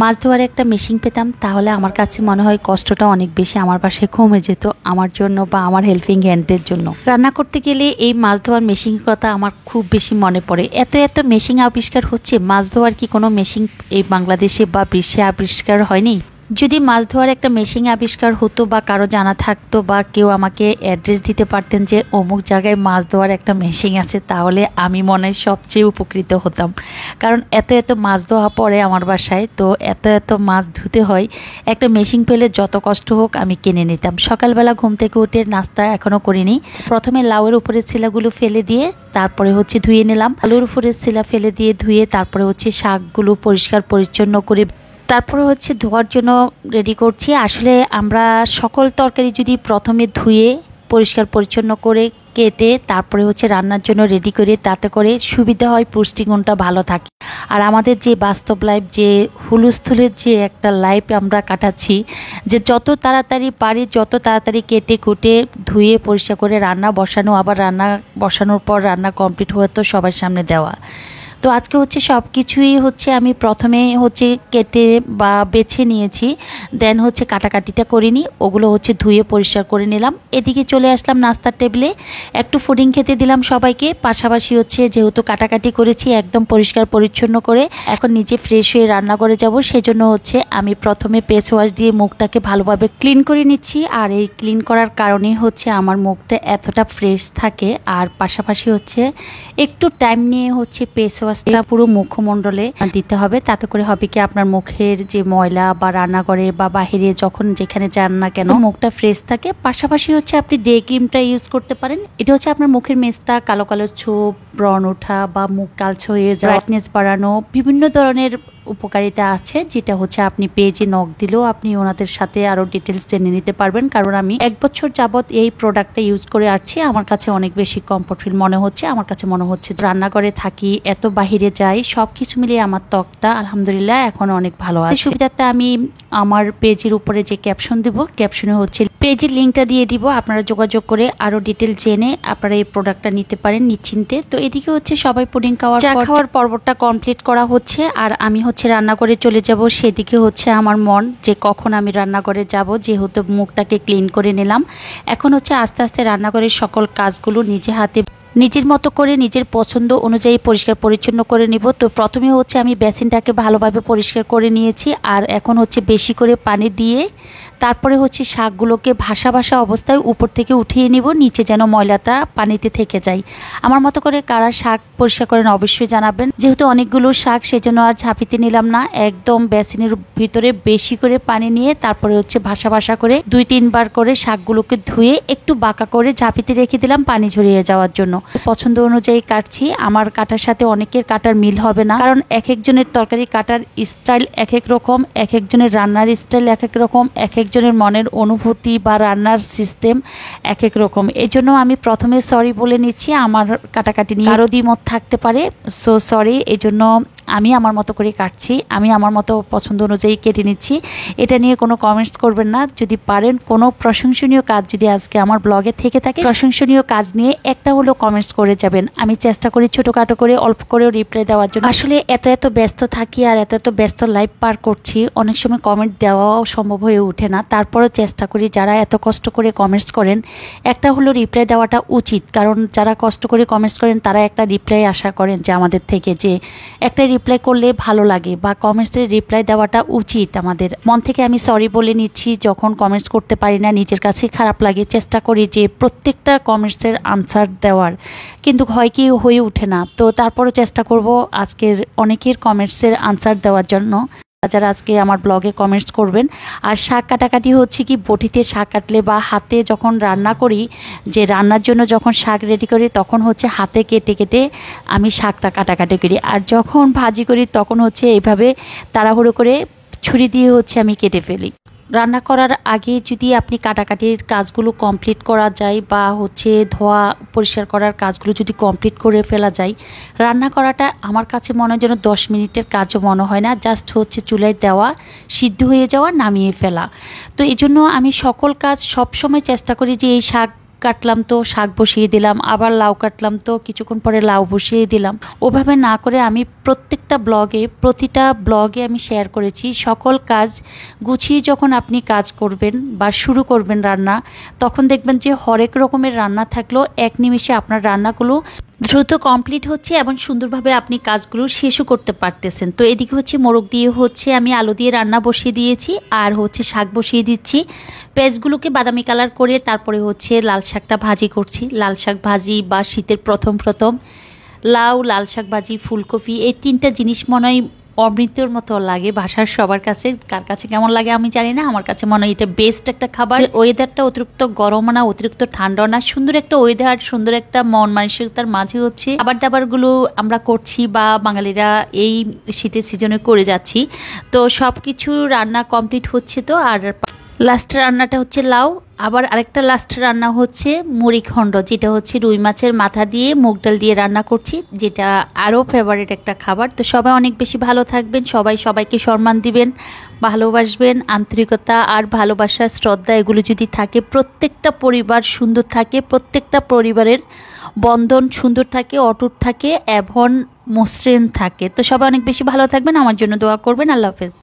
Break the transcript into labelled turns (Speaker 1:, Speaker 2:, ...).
Speaker 1: মাছ ধোয়ার একটা মেশিন পেতাম তাহলে আমার কাছে মনে হয় কষ্টটা অনেক বেশি আমার বাসায় কমে যেত, আমার জন্য বা আমার হেল্পিং হ্যান্ডের জন্য। রান্না করতে গেলে এই মাছ ধোয়ার মেশিনের কথা আমার খুব বেশি মনে পড়ে। এত এত মেশিন আবিষ্কার হচ্ছে, মাছ ধোয়ার কি কোনো মেশিন এই বাংলাদেশে বা বিশ্বে আবিষ্কার হয়নি? যদি মাছ ধোয়ার একটা মেশিন আবিষ্কার হতো বা কারো জানা থাকতো বা কেউ আমাকে অ্যাড্রেস দিতে পারতেন যে অমুক জায়গায় মাছ ধোয়ার একটা মেশিন আছে, তাহলে আমি মনে হয় সবচেয়ে উপকৃত হতাম। কারণ এত এত মাছ ধোয়া পড়ে আমার বাসায়, তো এত এত মাছ ধুতে হয়, একটা মেশিন পেলে যত কষ্ট হোক আমি কিনে নিতাম। সকালবেলা ঘুম থেকে উঠে নাস্তা এখনও করিনি, প্রথমে লাউয়ের উপরের ছিলাগুলো ফেলে দিয়ে তারপরে হচ্ছে ধুয়ে নিলাম, আলুর উপরের ছিলা ফেলে দিয়ে ধুয়ে তারপরে হচ্ছে শাকগুলো পরিষ্কার পরিচ্ছন্ন করে তারপরে হচ্ছে ধোয়ার জন্য রেডি করছি। আসলে আমরা সকল তরকারি যদি প্রথমে ধুয়ে পরিষ্কার পরিচ্ছন্ন করে কেটে তারপরে হচ্ছে রান্নার জন্য রেডি করি, তাতে করে সুবিধা হয়, পুষ্টিগুণটা ভালো থাকে। আর আমাদের যে বাস্তব লাইফ, যে হুলস্থুলের যে একটা লাইফ আমরা কাটাচ্ছি, যে যত তাড়াতাড়ি পারি যত তাড়াতাড়ি কেটে কুটে ধুয়ে পরিষ্কার করে রান্না বসানো, আবার রান্না বসানোর পর রান্না কমপ্লিট হয়ে তো সবার সামনে দেওয়া। তো আজকে হচ্ছে সব কিছুই হচ্ছে আমি প্রথমে হচ্ছে কেটে বা বেছে নিয়েছি, দেন হচ্ছে কাটাকাটিটা করিনি, ওগুলো হচ্ছে ধুয়ে পরিষ্কার করে নিলাম। এদিকে চলে আসলাম নাস্তার টেবিলে, একটু ফুডিং খেতে দিলাম সবাইকে, পাশাপাশি হচ্ছে যেহেতু কাটাকাটি করেছি একদম পরিষ্কার পরিচ্ছন্ন করে এখন নিজে ফ্রেশ হয়ে রান্না করে যাব, সেজন্য হচ্ছে আমি প্রথমে ফেস ওয়াশ দিয়ে মুখটাকে ভালোভাবে ক্লিন করে নিচ্ছি। আর এই ক্লিন করার কারণে হচ্ছে আমার মুখটা এতটা ফ্রেশ থাকে। আর পাশাপাশি হচ্ছে একটু টাইম নিয়ে হচ্ছে ফেস ওয়াশটা পুরো মুখমণ্ডলে দিতে হবে, তাতে করে হবে কি আপনার মুখের যে ময়লা বা রান্নাঘরে বা বাহিরে যখন যেখানে যান না কেন মুখটা ফ্রেশ থাকে। পাশাপাশি হচ্ছে আপনি ডে ক্রিমটা ইউজ করতে পারেন, এটা হচ্ছে আপনার মুখের মেস্তা, কালো কালো ছোপ, ব্রণ ওঠা বা মুখ কালচে হয়ে যাওয়া, ব্রাইটনেস বাড়ানো, বিভিন্ন ধরনের উপকারিতা আছে, যেটা হচ্ছে আপনি পেজে নক দিলেও আপনি ওনাদের সাথে আরো ডিটেলস জেনে নিতে পারবেন। কারণ আমি 1 বছর যাবত এই প্রোডাক্টটা ইউজ করে আসছি, আমার কাছে অনেক বেশি কমফোর্ট ফিল মনে হচ্ছে। আমার কাছে মনে হচ্ছে রান্নাঘরে থাকি, এত বাহিরে যাই, সবকিছু মিলিয়ে আমার ত্বকটা আলহামদুলিল্লাহ এখন অনেক ভালো আছে। সুবিধাতে আমি আমার পেজের উপরে যে ক্যাপশন দিব, ক্যাপশনে হচ্ছে পেজের লিঙ্কটা দিয়ে দিব, আপনারা যোগাযোগ করে আরো ডিটেল জেনে আপনারা এই প্রোডাক্টটা নিতে পারেন নিশ্চিন্তে। তো এদিকে হচ্ছে সবাই পুডিং খাওয়ার পর্বটা কমপ্লিট করা হচ্ছে, আর আমি হচ্ছে রান্নাঘরে চলে যাব। সেদিকে হচ্ছে আমার মন যে কখন আমি রান্নাঘরে যাব, যেহেতু মুখটাকে ক্লিন করে নিলাম, এখন হচ্ছে আস্তে আস্তে রান্নাঘরের সকল কাজগুলো নিজে হাতে নিজের মতো করে নিজের পছন্দ অনুযায়ী পরিষ্কার পরিচ্ছন্ন করে নিব। তো প্রথমে হচ্ছে আমি বেসিনটাকে ভালোভাবে পরিষ্কার করে নিয়েছি, আর এখন হচ্ছে বেশি করে পানি দিয়ে তারপরে হচ্ছে শাকগুলোকে ভাসা ভাসা অবস্থায় উপর থেকে উঠিয়ে নিব, নিচে যেন ময়লাটা পানিতে থেকে যায়। আমার মতো করে কারা শাক পরিষ্কার করেন অবশ্যই জানাবেন। যেহেতু অনেকগুলো শাক সেজন্য আর ঝাঁপিতে নিলাম না, একদম বেসিনের ভিতরে বেশি করে পানি নিয়ে তারপরে হচ্ছে ভাসা ভাসা করে 2-3 বার করে শাকগুলোকে ধুয়ে একটু বাঁকা করে ঝাঁপিতে রেখে দিলাম পানি ঝরিয়ে যাওয়ার জন্য। পছন্দ অনুযায়ী কাটছি, আমার কাটার সাথে অনেকের কাটার মিল হবে না, কারণ এক একজনের তরকারি কাটার স্টাইল এক এক রকম, এক একজনের রান্নার স্টাইল এক এক রকম, এক একজনের মনের অনুভূতি বা রান্নার সিস্টেম এক এক রকম। এই জন্য আমি প্রথমে সরি বলে নিচ্ছি, আমার কাটাকাটি নিয়ে আরও দ্বিমত থাকতে পারে, সো সরি। এই জন্য আমি আমার মতো করে কাটছি, আমি আমার মতো পছন্দ অনুযায়ী কেটে নিচ্ছি। এটা নিয়ে কোনো কমেন্টস করবেন না। যদি পারেন কোনো প্রশংসনীয় কাজ যদি আজকে আমার ব্লগে থেকে থাকে, প্রশংসনীয় কাজ নিয়ে একটা হলো কমেন্টস করে যাবেন। আমি চেষ্টা করি ছোটোখাটো করে অল্প করেও রিপ্লাই দেওয়ার জন্য। আসলে এত এত ব্যস্ত থাকি আর এত এত ব্যস্ত লাইফ পার করছি, অনেক সময় কমেন্ট দেওয়াও সম্ভব হয়ে ওঠে না। তারপরেও চেষ্টা করি যারা এত কষ্ট করে কমেন্টস করেন একটা হলো রিপ্লাই দেওয়াটা উচিত, কারণ যারা কষ্ট করে কমেন্টস করেন তারা একটা রিপ্লাই আশা করেন যে আমাদের থেকে, যে একটা রিপ্লাই করলে ভালো লাগে বা কমেন্টসের রিপ্লাই দেওয়াটা উচিত আমাদের। মন থেকে আমি সরি বলে নিচ্ছি, যখন কমেন্টস করতে পারি না নিজের কাছে খারাপ লাগে, চেষ্টা করি যে প্রত্যেকটা কমেন্টসের আনসার দেওয়ার, কিন্তু হয় কি হয়ে ওঠে না। তো তারপরও চেষ্টা করব আজকের অনেকের কমেন্টসের আনসার দেওয়ার জন্য যারা আজকে আমার ব্লগে কমেন্টস করবেন। আর শাক কাটাকাটি হচ্ছে কি বটিতে শাক কাটলে বা হাতে যখন রান্না করি, যে রান্নার জন্য যখন শাক রেডি করি তখন হচ্ছে হাতে কেটে কেটে আমি শাকটা কাটাকাটি করি, আর যখন ভাজি করি তখন হচ্ছে এইভাবে তাড়াহুড়ো করে ছুরি দিয়ে হচ্ছে আমি কেটে ফেলি। রান্না করার আগে যদি আপনি কাটাকাটির কাজগুলো কমপ্লিট করা যায় বা হচ্ছে ধোয়া পরিষ্কার করার কাজগুলো যদি কমপ্লিট করে ফেলা যায়, রান্না করাটা আমার কাছে মনে হয় যেন 10 মিনিটের কাজও মনে হয় না, জাস্ট হচ্ছে চুলায় দেওয়া, সিদ্ধ হয়ে যাওয়া, নামিয়ে ফেলা। তো এই জন্য আমি সকল কাজ সবসময় চেষ্টা করি যে এই শাক কাটলাম তো শাক বসিয়ে দিলাম, আবার লাউ কাটলাম তো কিছুক্ষণ পরে লাউ বসিয়ে দিলাম। ওভাবে না করে আমি প্রতিটা ব্লগে আমি শেয়ার করেছি সকল কাজ গুছিয়ে যখন আপনি কাজ করবেন বা শুরু করবেন রান্না, তখন দেখবেন যে হরেক রকমের রান্না থাকলেও এক নিমেষে আপনার রান্নাগুলো দ্রুত কমপ্লিট হচ্ছে এবং সুন্দরভাবে আপনি কাজগুলো শেষও করতে পারতেছেন। তো এদিকে হচ্ছে মোরগ দিয়ে হচ্ছে আমি আলু দিয়ে রান্না বসিয়ে দিয়েছি, আর হচ্ছে শাক বসিয়ে দিচ্ছি। পেঁয়াজগুলোকে বাদামি কালার করে তারপরে হচ্ছে লাল শাকটা ভাজি করছি। লাল শাক ভাজি বা শীতের প্রথম লাউ, লাল শাক ভাজি, ফুলকপি, এই তিনটা জিনিস মনে হয় অমৃতর মতো লাগে বাসার সবার কাছে। কার কাছে কেমন লাগে আমি জানি না, আমার কাছে মনে হয় এটা বেস্ট একটা খাবার। ওয়েদারটা অতিরিক্ত গরম না, অতিরিক্ত ঠান্ডা না, সুন্দর একটা ওয়েদার, সুন্দর একটা মন মানসিকতার মাঝে হচ্ছে খাবার দাবারগুলো আমরা করছি বা বাঙালিরা এই শীতের সিজনে করে যাচ্ছি। তো সব কিছু রান্না কমপ্লিট হচ্ছে। তো আর লাস্ট রান্নাটা হচ্ছে লাউ, আবার আরেকটা লাস্ট রান্না হচ্ছে মুড়িঘণ্ট, যেটা হচ্ছে রুই মাছের মাথা দিয়ে মুগ ডাল দিয়ে রান্না করছি, যেটা আরও ফেভারিট একটা খাবার। তো সবাই অনেক বেশি ভালো থাকবেন, সবাইকে সম্মান দিবেন, ভালোবাসবেন। আন্তরিকতা আর ভালোবাসা, শ্রদ্ধা এগুলো যদি থাকে, প্রত্যেকটা পরিবার সুন্দর থাকে, প্রত্যেকটা পরিবারের বন্ধন সুন্দর থাকে, অটুট থাকে এবং মসৃণ থাকে। তো সবাই অনেক বেশি ভালো থাকবেন, আমার জন্য দোয়া করবেন। আল্লাহ হাফেজ।